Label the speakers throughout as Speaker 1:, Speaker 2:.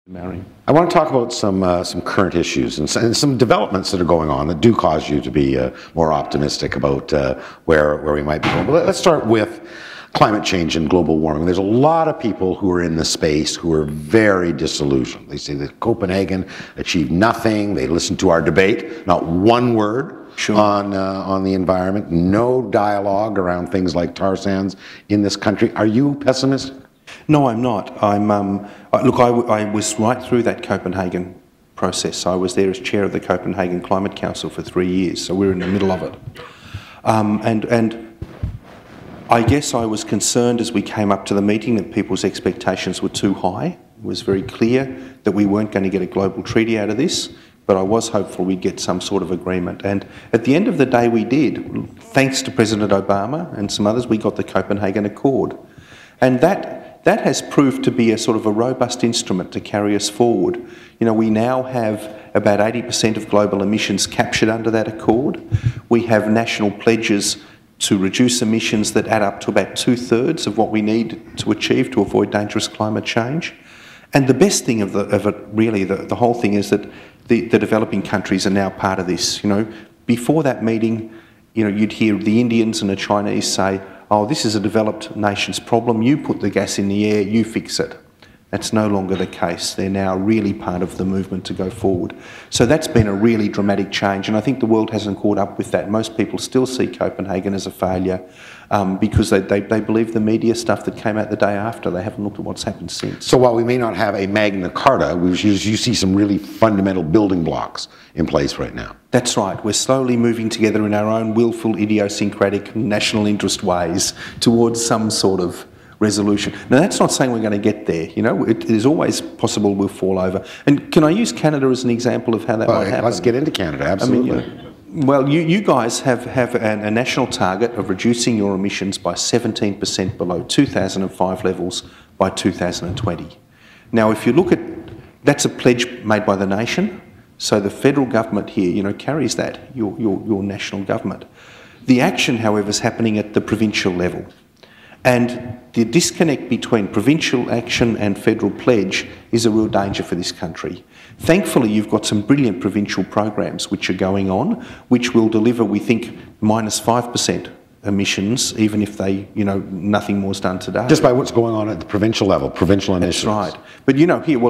Speaker 1: Mary.
Speaker 2: I want to talk about some current issues and some developments that are going on that do cause you to be more optimistic about where we might be going. But let's start with climate change and global warming. There's a lot of people who are in the space who are very disillusioned. They say that Copenhagen achieved nothing. They listen to our debate, not one word on the environment, no dialogue around things like tar sands in this country. Are you pessimistic?
Speaker 1: No, I'm not. I was right through that Copenhagen process. I was there as chair of the Copenhagen Climate Council for 3 years, so we're in the middle of it. And I guess I was concerned as we came up to the meeting that people's expectations were too high. It was very clear that we weren't going to get a global treaty out of this, but I was hopeful we'd get some sort of agreement. And at the end of the day we did. Thanks to President Obama and some others, we got the Copenhagen Accord. And that has proved to be a sort of a robust instrument to carry us forward. You know, we now have about 80% of global emissions captured under that accord. We have national pledges to reduce emissions that add up to about 2/3 of what we need to achieve to avoid dangerous climate change. And the best thing of it, really, the whole thing is that the developing countries are now part of this. You know, before that meeting, you know, you'd hear the Indians and the Chinese say, "Oh, this is a developed nation's problem, you put the gas in the air, you fix it." That's no longer the case. They're now really part of the movement to go forward. So that's been a really dramatic change, and I think the world hasn't caught up with that. Most people still see Copenhagen as a failure because they believe the media stuff that came out the day after. They haven't looked at what's happened since.
Speaker 2: So while we may not have a Magna Carta, you see some really fundamental building blocks in place right now.
Speaker 1: That's right. We're slowly moving together in our own willful, idiosyncratic, national interest ways towards some sort of resolution. Now, that's not saying we're going to get there. You know, it is always possible we'll fall over. And can I use Canada as an example of how that might happen?
Speaker 2: Let's get into Canada, absolutely.
Speaker 1: I mean, well, you guys have a national target of reducing your emissions by 17% below 2005 levels by 2020. Now, if you look at, that's a pledge made by the nation. So the federal government here, you know, carries that, your national government. The action, however, is happening at the provincial level. And the disconnect between provincial action and federal pledge is a real danger for this country. Thankfully, you've got some brilliant provincial programs which are going on, which will deliver, we think, -5% emissions, even if they, you know, nothing more is done today.
Speaker 2: Just by what's going on at the provincial level, provincial initiatives.
Speaker 1: That's right. But, you know, here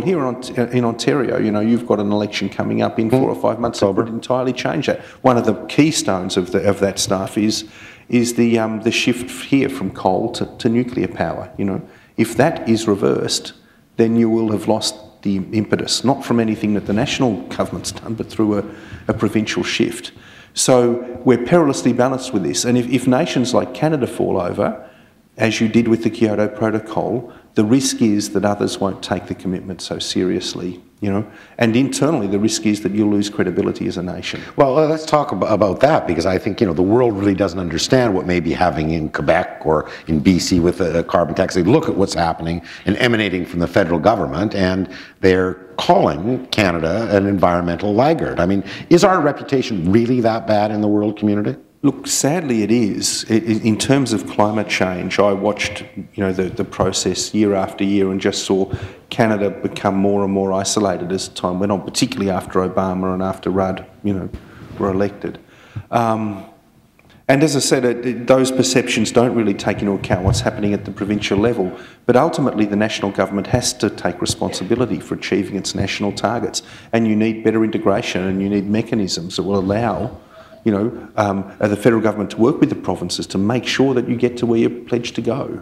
Speaker 1: in Ontario, you know, you've got an election coming up in 4 or 5 months that would entirely change that. One of the keystones of that stuff is the shift here from coal to nuclear power. You know, if that is reversed, then you will have lost the impetus, not from anything that the national government's done, but through a provincial shift. So we're perilously balanced with this. And if nations like Canada fall over, as you did with the Kyoto Protocol, the risk is that others won't take the commitment so seriously, you know. And internally, the risk is that you'll lose credibility as a nation.
Speaker 2: Well, let's talk about that, because I think, you know, the world really doesn't understand what may be happening in Quebec or in BC with a carbon tax. They look at what's happening and emanating from the federal government, and they're calling Canada an environmental laggard. I mean, is our reputation really that bad in the world community?
Speaker 1: Look, sadly it is. In terms of climate change, I watched, you know, the process year after year and just saw Canada become more and more isolated as time went on, particularly after Obama and after Rudd, you know, were elected. And as I said, those perceptions don't really take into account what's happening at the provincial level, but ultimately the national government has to take responsibility for achieving its national targets, and you need better integration and you need mechanisms that will allow, you know, the federal government to work with the provinces to make sure that you get to where you're pledged to go.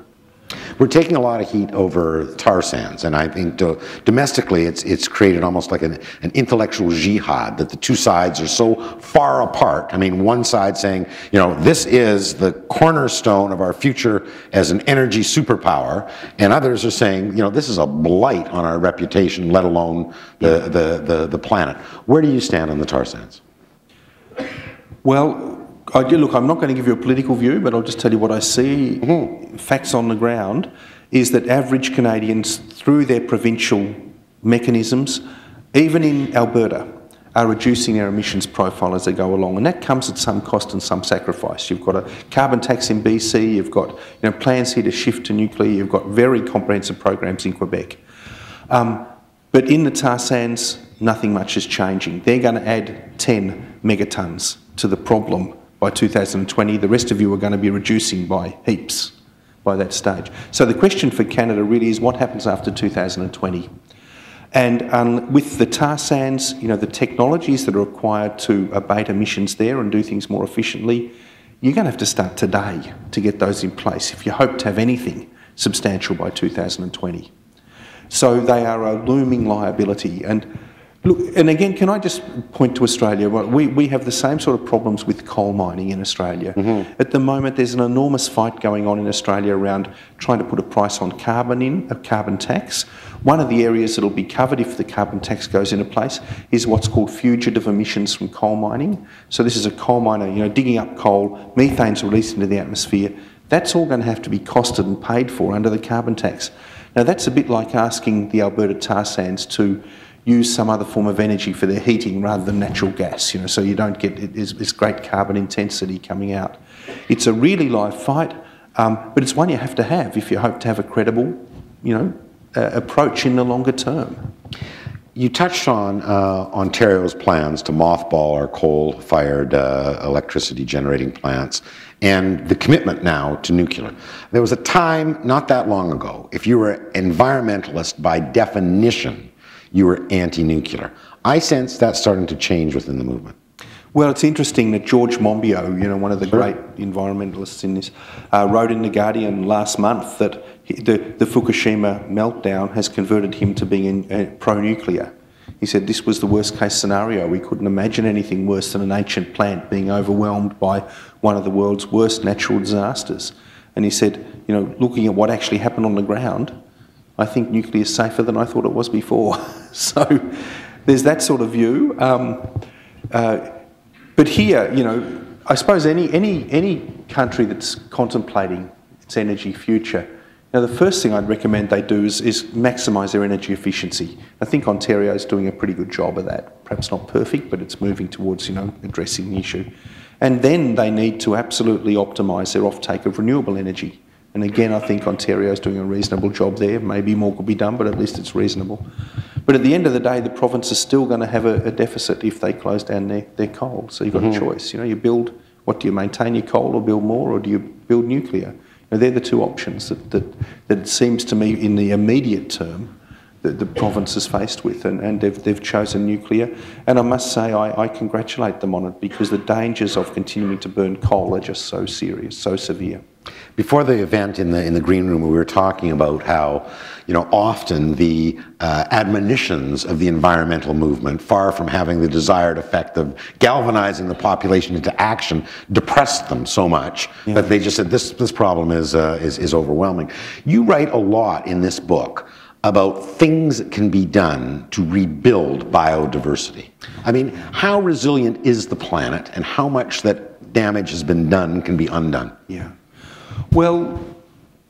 Speaker 2: We're taking a lot of heat over tar sands, and I think domestically it's created almost like an intellectual jihad, that the two sides are so far apart. I mean, one side saying, you know, this is the cornerstone of our future as an energy superpower, and others are saying, you know, this is a blight on our reputation, let alone the planet. Where do you stand on the tar sands?
Speaker 1: Well, look, I'm not going to give you a political view, but I'll just tell you what I see. Facts on the ground is that average Canadians, through their provincial mechanisms, even in Alberta, are reducing their emissions profile as they go along, and that comes at some cost and some sacrifice. You've got a carbon tax in BC, you've got, you know, plans here to shift to nuclear, you've got very comprehensive programs in Quebec. But in the tar sands, nothing much is changing. They're going to add 10 megatons to the problem by 2020. The rest of you are going to be reducing by heaps by that stage. So the question for Canada really is what happens after 2020? And with the tar sands, you know, the technologies that are required to abate emissions there and do things more efficiently, you're going to have to start today to get those in place if you hope to have anything substantial by 2020. So they are a looming liability. And look, and again, can I just point to Australia? Well, we have the same sort of problems with coal mining in Australia. At the moment, there's an enormous fight going on in Australia around trying to put a price on carbon a carbon tax. One of the areas that will be covered if the carbon tax goes into place is what's called fugitive emissions from coal mining. So this is a coal miner, you know, digging up coal, methane's released into the atmosphere. That's all going to have to be costed and paid for under the carbon tax. Now that's a bit like asking the Alberta tar sands to use some other form of energy for their heating rather than natural gas, you know, so you don't get this great carbon intensity coming out. It's a really live fight, but it's one you have to have if you hope to have a credible, you know, approach in the longer term.
Speaker 2: You touched on Ontario's plans to mothball our coal-fired electricity generating plants and the commitment now to nuclear. There was a time not that long ago, if you were an environmentalist by definition, you were anti-nuclear. I sense that's starting to change within the movement.
Speaker 1: Well, it's interesting that George Monbiot, you know, one of the great environmentalists in this, wrote in The Guardian last month that the Fukushima meltdown has converted him to being pro-nuclear. He said this was the worst case scenario. We couldn't imagine anything worse than an ancient plant being overwhelmed by one of the world's worst natural disasters. And he said, you know, looking at what actually happened on the ground, I think nuclear is safer than I thought it was before. So there's that sort of view. But here, you know, I suppose any country that's contemplating its energy future, now the first thing I'd recommend they do is maximise their energy efficiency. I think Ontario's doing a pretty good job of that. Perhaps not perfect, but it's moving towards, you know, addressing the issue. And then they need to absolutely optimise their offtake of renewable energy. And again, I think Ontario's doing a reasonable job there. Maybe more could be done, but at least it's reasonable. But at the end of the day, the province is still going to have a deficit if they close down their coal. So you've got a choice. You know, you build, what do you maintain your coal or build more, or do you build nuclear? You know, they're the two options that it seems to me in the immediate term that the province is faced with, and they've chosen nuclear. And I must say I congratulate them on it, because the dangers of continuing to burn coal are just so serious, so severe.
Speaker 2: Before the event in the green room, we were talking about how, you know, often the admonitions of the environmental movement, far from having the desired effect of galvanizing the population into action, depressed them so much that they just said this problem is overwhelming. You write a lot in this book about things that can be done to rebuild biodiversity. I mean, how resilient is the planet, and how much that damage has been done can be undone?
Speaker 1: Yeah. Well,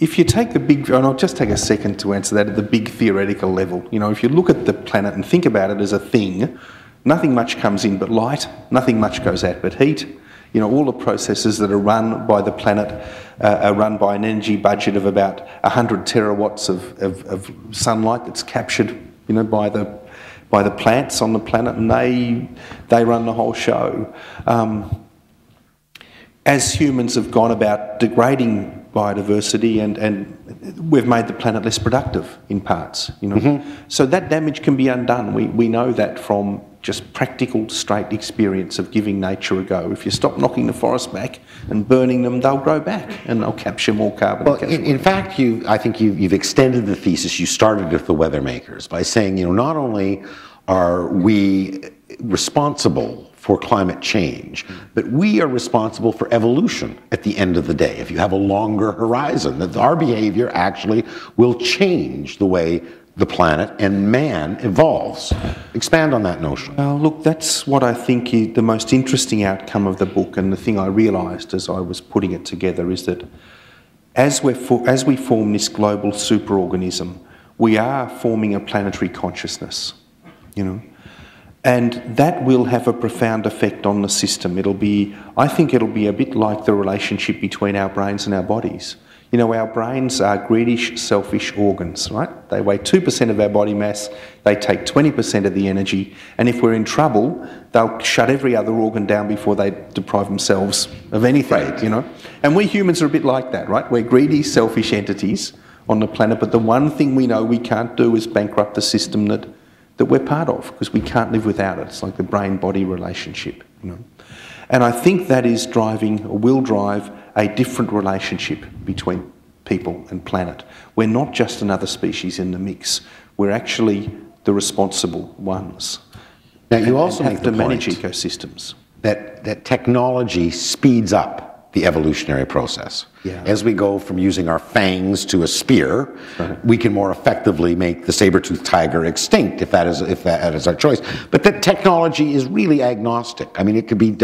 Speaker 1: if you take the big, and I'll just take a second to answer that at the big theoretical level. You know, if you look at the planet and think about it as a thing, nothing much comes in but light, nothing much goes out but heat. You know, all the processes that are run by the planet are run by an energy budget of about 100 terawatts of sunlight that's captured, you know, by the plants on the planet, and they run the whole show. As humans have gone about degrading biodiversity, and we've made the planet less productive in parts, you know. So that damage can be undone. We know that from just practical, straight experience of giving nature a go. If you stop knocking the forests back and burning them, they'll grow back and they'll capture more carbon.
Speaker 2: Well, in fact, I think you've extended the thesis. You started with the weather makers by saying, you know, not only are we responsible for climate change, but we are responsible for evolution at the end of the day. If you have a longer horizon, that our behavior actually will change the way the planet and man evolves. Expand on that notion.
Speaker 1: Well, look, that's what I think is the most interesting outcome of the book, and the thing I realised as I was putting it together is that as we form this global superorganism, we are forming a planetary consciousness, you know. And that will have a profound effect on the system. I think it'll be a bit like the relationship between our brains and our bodies. You know, our brains are greedish, selfish organs, right? They weigh 2% of our body mass, they take 20% of the energy, and if we're in trouble, they'll shut every other organ down before they deprive themselves of anything,
Speaker 2: Right.
Speaker 1: you know? And we humans are a bit like that, right? We're greedy, selfish entities on the planet, but the one thing we know we can't do is bankrupt the system that we're part of, because we can't live without it. It's like the brain-body relationship, you know? And I think that is driving, or will drive, a different relationship between people and planet. We're not just another species in the mix. We're actually the responsible ones.
Speaker 2: Now, you also
Speaker 1: have
Speaker 2: make
Speaker 1: to
Speaker 2: the
Speaker 1: manage
Speaker 2: point
Speaker 1: ecosystems.
Speaker 2: that technology speeds up the evolutionary process.
Speaker 1: Yeah.
Speaker 2: As we go from using our fangs to a spear, we can more effectively make the saber-toothed tiger extinct if that is our choice. But that technology is really agnostic. I mean, it could be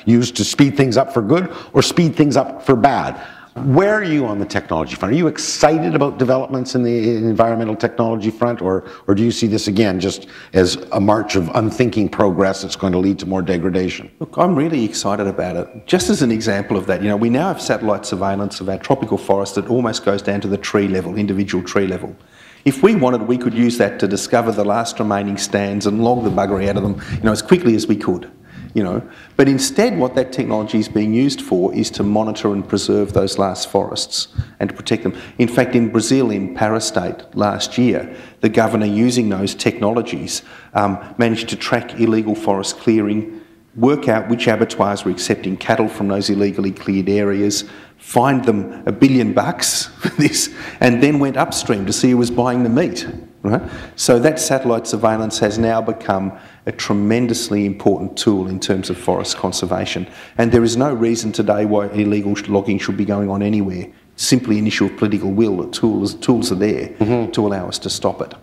Speaker 2: used to speed things up for good or speed things up for bad. Where are you on the technology front? Are you excited about developments in the environmental technology front, or do you see this again just as a march of unthinking progress that's going to lead to more degradation?
Speaker 1: Look, I'm really excited about it. Just as an example of that, you know, we now have satellite surveillance of our tropical forest that almost goes down to the tree level, individual tree level. If we wanted, we could use that to discover the last remaining stands and log the buggery out of them, you know, as quickly as we could. You know, but instead what that technology is being used for is to monitor and preserve those last forests and to protect them. In fact, in Brazil, in Parastate last year, the governor using those technologies managed to track illegal forest clearing, work out which abattoirs were accepting cattle from those illegally cleared areas, fined them $1 billion for this, and then went upstream to see who was buying the meat. Right? So that satellite surveillance has now become a tremendously important tool in terms of forest conservation. And there is no reason today why illegal logging should be going on anywhere. Simply an issue of political will. The tools are there to allow us to stop it.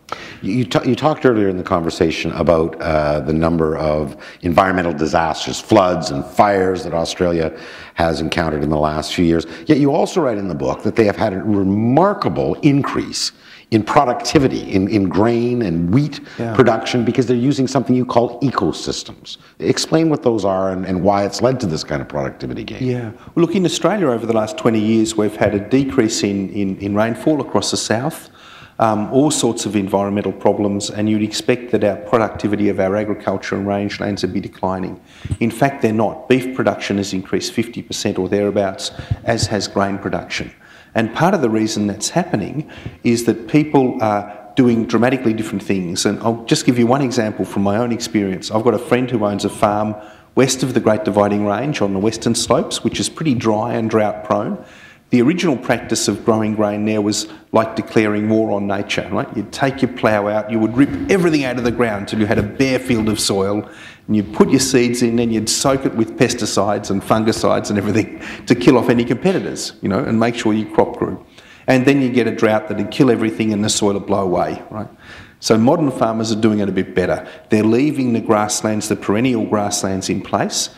Speaker 2: You talked earlier in the conversation about the number of environmental disasters, floods and fires that Australia has encountered in the last few years. Yet you also write in the book that they have had a remarkable increase in productivity, in grain and wheat production, because they're using something you call ecosystems. Explain what those are and why it's led to this kind of productivity gain.
Speaker 1: Yeah. Well, look, in Australia over the last 20 years, we've had a decrease in rainfall across the south, all sorts of environmental problems, and you'd expect that our productivity of our agriculture and rangelands would be declining. In fact, they're not. Beef production has increased 50% or thereabouts, as has grain production. And part of the reason that's happening is that people are doing dramatically different things. And I'll just give you one example from my own experience. I've got a friend who owns a farm west of the Great Dividing Range on the western slopes, which is pretty dry and drought prone. The original practice of growing grain there was like declaring war on nature, right? You'd take your plough out, you would rip everything out of the ground until you had a bare field of soil, and you'd put your seeds in, and you'd soak it with pesticides and fungicides and everything to kill off any competitors, you know, and make sure your crop grew. And then you get a drought that'd kill everything and the soil would blow away, right? So modern farmers are doing it a bit better. They're leaving the grasslands, the perennial grasslands in place.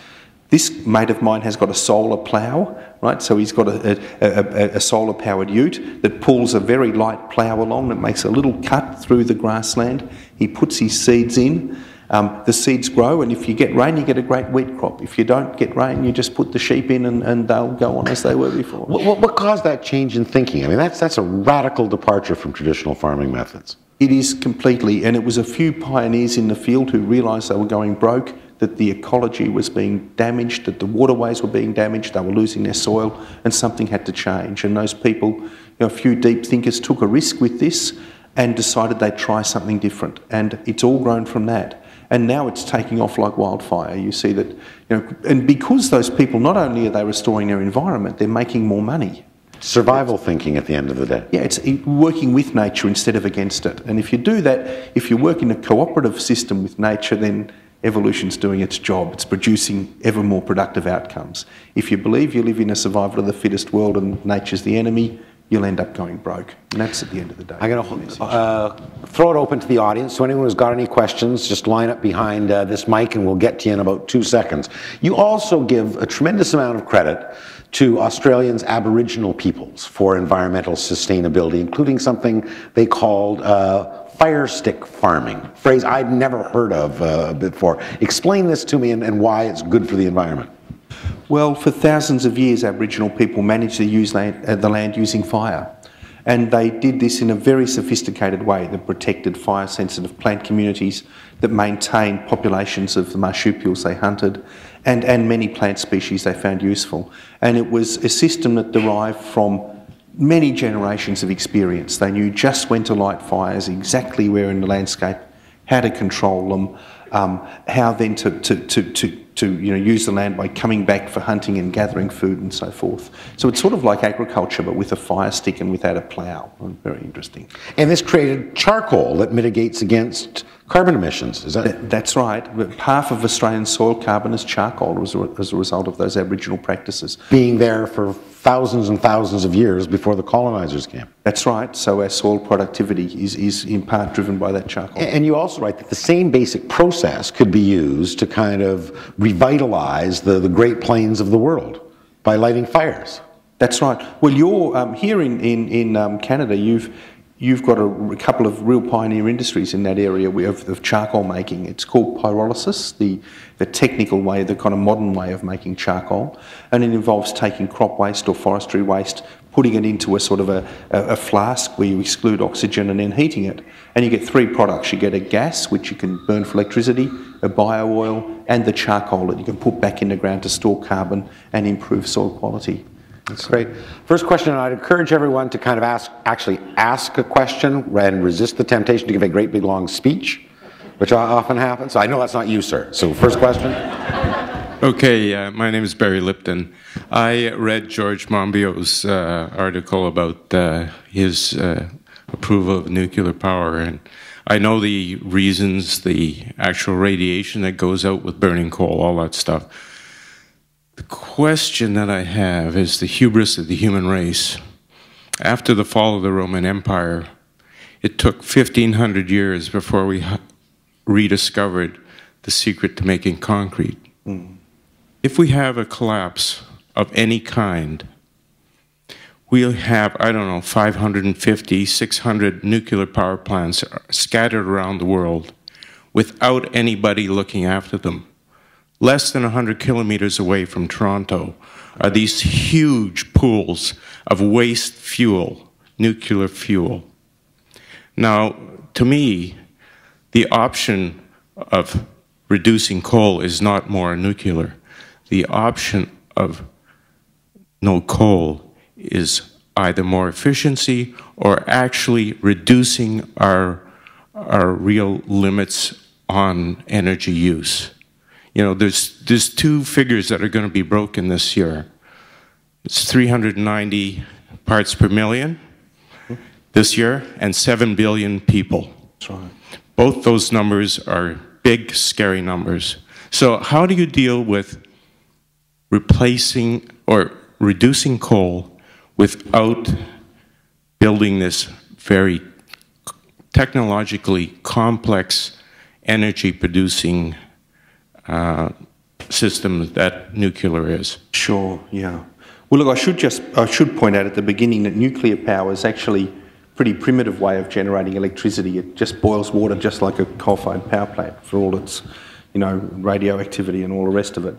Speaker 1: This mate of mine has got a solar plough, right? So he's got a solar-powered ute that pulls a very light plough along that makes a little cut through the grassland. He puts his seeds in. The seeds grow, and if you get rain, you get a great wheat crop. If you don't get rain, you just put the sheep in and they'll go on as they were before.
Speaker 2: What caused that change in thinking? I mean, that's a radical departure from traditional farming methods.
Speaker 1: It is completely, and it was a few pioneers in the field who realised they were going broke, that the ecology was being damaged, that the waterways were being damaged, they were losing their soil, and something had to change. And those people, you know, a few deep thinkers took a risk with this and decided they'd try something different. And it's all grown from that. And now it's taking off like wildfire. You see that, you know, and because those people, not only are they restoring their environment, they're making more money.
Speaker 2: Survival thinking at the end of the day.
Speaker 1: Yeah, it's working with nature instead of against it. And if you do that, if you work in a cooperative system with nature, then evolution's doing its job. It's producing ever more productive outcomes. If you believe you live in a survival of the fittest world and nature's the enemy, you'll end up going broke. And that's at the end of the day.
Speaker 2: I'm going to throw it open to the audience. So anyone who's got any questions, just line up behind this mic and we'll get to you in about 2 seconds. You also give a tremendous amount of credit to Australians' Aboriginal peoples for environmental sustainability, including something they called fire stick farming, a phrase I'd never heard of before. Explain this to me and why it's good for the environment.
Speaker 1: Well, for thousands of years, Aboriginal people managed to use the land using fire. And they did this in a very sophisticated way that protected fire-sensitive plant communities, that maintained populations of the marsupials they hunted, and many plant species they found useful. And it was a system that derived from many generations of experience. They knew just when to light fires, exactly where in the landscape, how to control them, how then to use the land by coming back for hunting and gathering food and so forth. So it's sort of like agriculture, but with a fire stick and without a plough. Very interesting.
Speaker 2: And this created charcoal that mitigates against carbon emissions, is that?
Speaker 1: That's right. Half of Australian soil carbon is charcoal as a result of those Aboriginal practices.
Speaker 2: Being there for thousands and thousands of years before the colonisers came.
Speaker 1: That's right. So our soil productivity is in part driven by that charcoal.
Speaker 2: And you also write that the same basic process could be used to kind of revitalise the Great Plains of the world by lighting fires.
Speaker 1: That's right. Well, you're here in Canada. You've got a couple of real pioneer industries in that area of charcoal making. It's called pyrolysis, the technical way, the kind of modern way of making charcoal, and it involves taking crop waste or forestry waste, putting it into a sort of a flask where you exclude oxygen and then heating it. And you get three products. You get a gas, which you can burn for electricity, a bio-oil, and the charcoal that you can put back in the ground to store carbon and improve soil quality.
Speaker 2: That's great. First question, I'd encourage everyone to kind of actually ask a question and resist the temptation to give a great big long speech, which often happens. I know that's not you, sir. So first question.
Speaker 3: Okay, my name is Barry Lipton. I read George Monbiot's article about his approval of nuclear power, and I know the reasons, the actual radiation that goes out with burning coal, all that stuff. The question that I have is the hubris of the human race. After the fall of the Roman Empire, it took 1,500 years before we rediscovered the secret to making concrete. If we have a collapse of any kind, we'll have, I don't know, 550, 600 nuclear power plants scattered around the world without anybody looking after them. Less than 100 kilometers away from Toronto are these huge pools of waste fuel, nuclear fuel. Now, to me, the option of reducing coal is not more nuclear. The option of no coal is either more efficiency or actually reducing our real limits on energy use. You know, there's two figures that are going to be broken this year. It's 390 parts per million this year and 7 billion people.
Speaker 1: That's right.
Speaker 3: Both those numbers are big, scary numbers. So how do you deal with replacing or reducing coal without building this very technologically complex energy-producing system that nuclear is? Sure, yeah. Well, look, I should point out at the beginning that nuclear power is actually a pretty primitive way of generating electricity. It just boils water just like a coal-fired power plant for all its, you know, radioactivity and all the rest of it.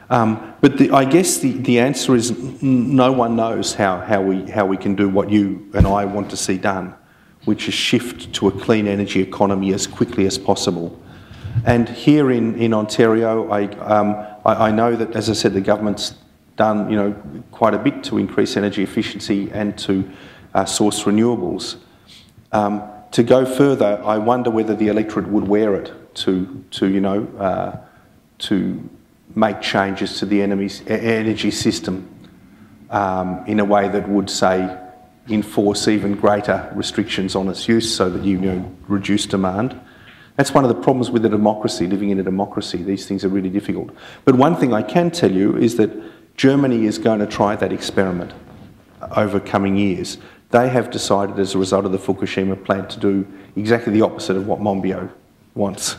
Speaker 3: But I guess the answer is no one knows how we can do what you and I want to see done, which is shift to a clean energy economy as quickly as possible. And here in Ontario, I know that, as I said, the government's done, you know, quite a bit to increase energy efficiency and to source renewables. To go further, I wonder whether the electorate would wear it to make changes to the energy system in a way that would, say, enforce even greater restrictions on its use so that you reduce demand. That's one of the problems with a democracy, living in a democracy. These things are really difficult. But one thing I can tell you is that Germany is going to try that experiment over coming years. They have decided, as a result of the Fukushima plant, to do exactly the opposite of what Monbiot wants.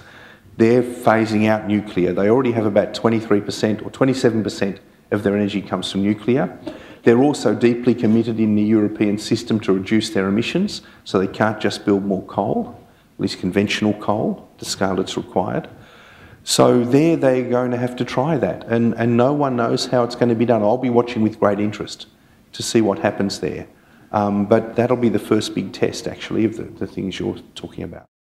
Speaker 3: They're phasing out nuclear. They already have about 23% or 27% of their energy comes from nuclear. They're also deeply committed in the European system to reduce their emissions, so they can't just build more coal, at least conventional coal, the scale that's required.
Speaker 1: So there they're going to have to try that, and no one knows how it's going to be done. I'll be watching with great interest to see what happens there. But that'll be the first big test, actually, of the things you're talking about.